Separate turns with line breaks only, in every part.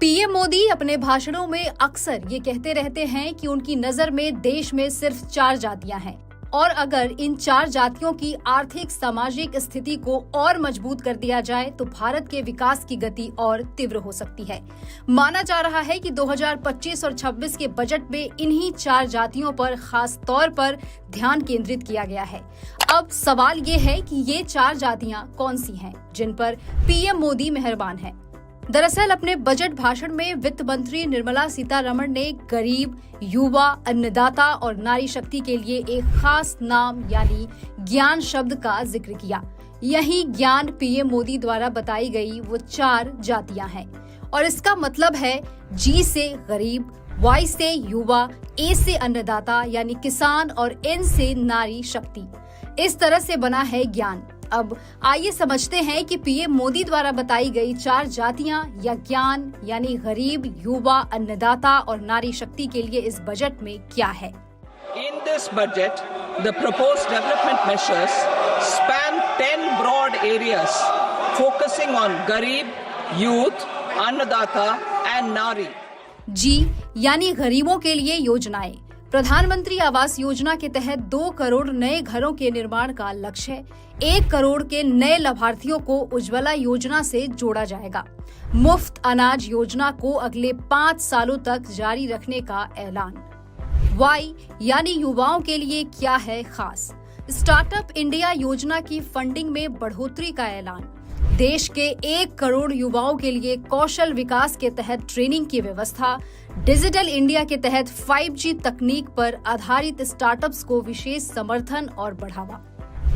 PM Modi अपने भाषणों में अक्सर ये कहते रहते हैं कि उनकी नजर में देश में सिर्फ 4 जातियां हैं और अगर इन 4 जातियों की आर्थिक सामाजिक स्थिति को और मजबूत कर दिया जाए तो भारत के विकास की गति और तीव्र हो सकती है। माना जा रहा है कि 2025 और 26 के बजट में इन्हीं 4 जातियों पर खास तौर पर ध्यान केंद्रित किया गया है। अब सवाल ये है कि ये 4 जातियां कौन सी हैं जिन पर पीएम मोदी मेहरबान हैं। दरअसल अपने बजट भाषण में वित्त मंत्री निर्मला सीतारमण ने गरीब, युवा, अन्नदाता और नारी शक्ति के लिए एक खास नाम यानी ज्ञान शब्द का जिक्र किया। यही ज्ञान पीएम मोदी द्वारा बताई गई वो 4 जातियां हैं और इसका मतलब है जी से गरीब, वाई से युवा, ए से अन्नदाता यानी किसान और एन से नारी शक्ति। इस तरह से बना है ज्ञान। अब आइए समझते हैं कि पीएम मोदी द्वारा बताई गई 4 जातियां या ज्ञान यानी गरीब, युवा, अन्नदाता और नारी शक्ति के लिए इस बजट में क्या है।
In this budget, the proposed development measures span 10 broad areas focusing on गरीब, youth, अन्नदाता and नारी।
जी यानी गरीबों के लिए योजनाएं। प्रधानमंत्री आवास योजना के तहत 2 करोड़ नए घरों के निर्माण का लक्ष्य है। 1 करोड़ के नए लाभार्थियों को उज्ज्वला योजना से जोड़ा जाएगा। मुफ्त अनाज योजना को अगले 5 सालों तक जारी रखने का ऐलान। वाई यानी युवाओं के लिए क्या है खास। स्टार्टअप इंडिया योजना की फंडिंग में बढ़ोतरी का ऐलान। देश के 1 करोड़ युवाओं के लिए कौशल विकास के तहत ट्रेनिंग की व्यवस्था। डिजिटल इंडिया के तहत 5G तकनीक पर आधारित स्टार्टअप्स को विशेष समर्थन और बढ़ावा।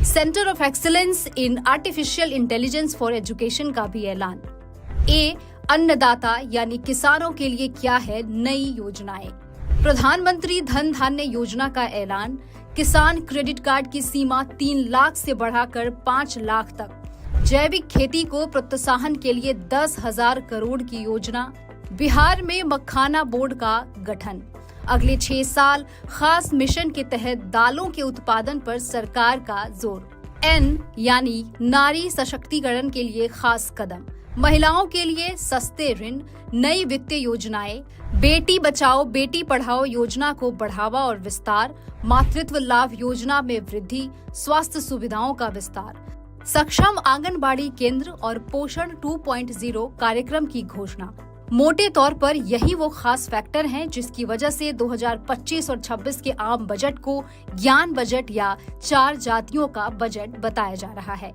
Centre of excellence in artificial intelligence for education का भी ऐलान। अन्नदाता यानी किसानों के लिए क्या है नई योजनाएं। प्रधानमंत्री धन धान्य योजना का ऐलान। किसान क्रेडिट कार्ड की सीमा 3 लाख से बढ़ाकर 5 लाख तक। जैविक खेती को प्रोत्साहन के लिए 10,000 करोड़ की योजना। बिहार में मखाना बोर्ड का गठन। अगले 6 साल खास मिशन के तहत दालों के उत्पादन पर सरकार का जोर। एन यानी नारी सशक्तिकरण के लिए खास कदम। महिलाओं के लिए सस्ते ऋण, नई वित्तीय योजनाएं। बेटी बचाओ बेटी पढ़ाओ योजना को बढ़ावा और विस्तार। मातृत्व लाभ योजना में वृद्धि। स्वास्थ्य सुविधाओं का विस्तार। सक्षम आंगनबाड़ी केंद्र और पोषण 2.0 कार्यक्रम की घोषणा। मोटे तौर पर यही वो खास फैक्टर हैं जिसकी वजह से 2025 और 26 के आम बजट को ज्ञान बजट या 4 जातियों का बजट बताया जा रहा है।